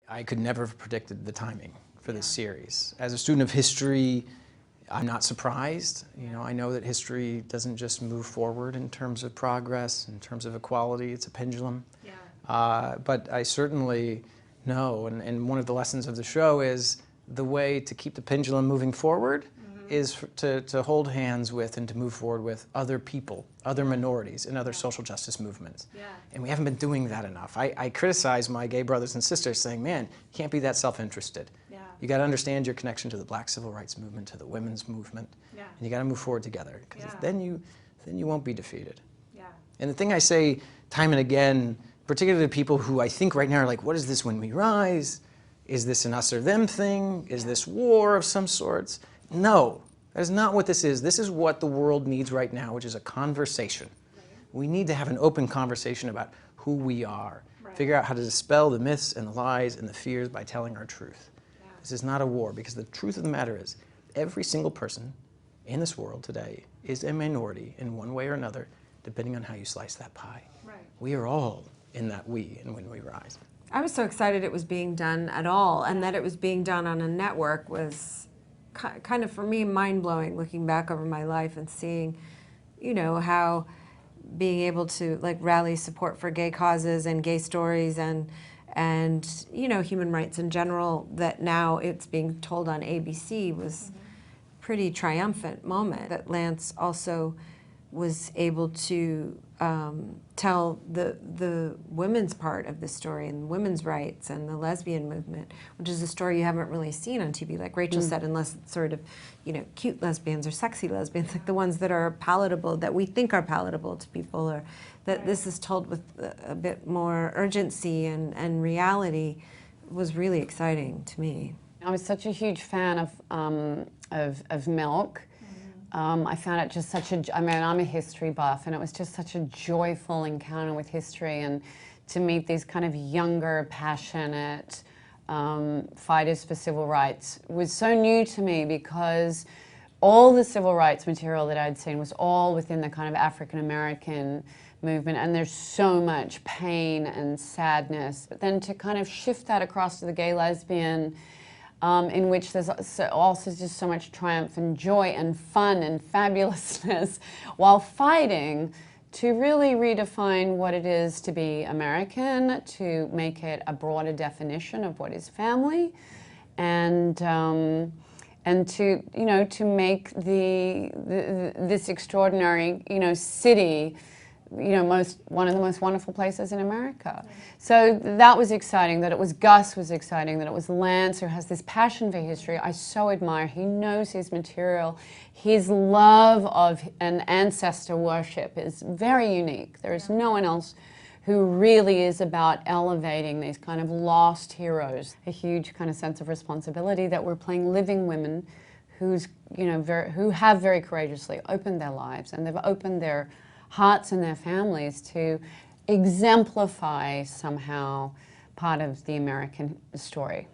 I could never have predicted the timing for this series. As a student of history, I'm not surprised. You know, I know that history doesn't just move forward in terms of progress, in terms of equality. It's a pendulum. But I certainly know, and one of the lessons of the show is the way to keep the pendulum moving forward is to hold hands with and to move forward with other people, other minorities, and other social justice movements. And we haven't been doing that enough. I criticize my gay brothers and sisters saying, man, you can't be that self-interested. You got to understand your connection to the Black civil rights movement, to the women's movement, and you got to move forward together, because then you won't be defeated. And the thing I say time and again, particularly to people who I think right now are like, what is this when we rise? Is this an us or them thing? Is this war of some sorts? No, that is not what this is. This is what the world needs right now, which is a conversation. We need to have an open conversation about who we are. Figure out how to dispel the myths and the lies and the fears by telling our truth. This is not a war, because the truth of the matter is every single person in this world today is a minority in one way or another, depending on how you slice that pie. We are all in that we and when we rise. I was so excited it was being done at all, and that it was being done on a network was kind of, for me, mind-blowing, looking back over my life and seeing, you know, how being able to like rally support for gay causes and gay stories and you know, human rights in general, that now it's being told on ABC was pretty triumphant moment. That Lance also was able to tell the women's part of the story and women's rights and the lesbian movement, which is a story you haven't really seen on TV, like Rachel said, unless it's sort of, you know, cute lesbians or sexy lesbians, like the ones that are palatable, that we think are palatable to people, or that this is told with a bit more urgency and reality, was really exciting to me. I was such a huge fan of Milk. I found it just such a, I mean, I'm a history buff, and it was just such a joyful encounter with history, and to meet these kind of younger, passionate fighters for civil rights was so new to me, because all the civil rights material that I'd seen was all within the kind of African-American movement, and there's so much pain and sadness. But then to kind of shift that across to the gay lesbian, in which there's also just so much triumph and joy and fun and fabulousness while fighting to really redefine what it is to be American, to make it a broader definition of what is family, and to, you know, to make this extraordinary, you know, city, you know, one of the most wonderful places in America. So that was exciting. That it was Gus was exciting. That it was Lance, who has this passion for history. I so admire. He knows his material. His love of an ancestor worship is very unique. There is no one else who really is about elevating these kind of lost heroes. A huge kind of sense of responsibility that we're playing living women who's, you know, who have very courageously opened their lives, and they've opened their hearts and their families to exemplify somehow part of the American story.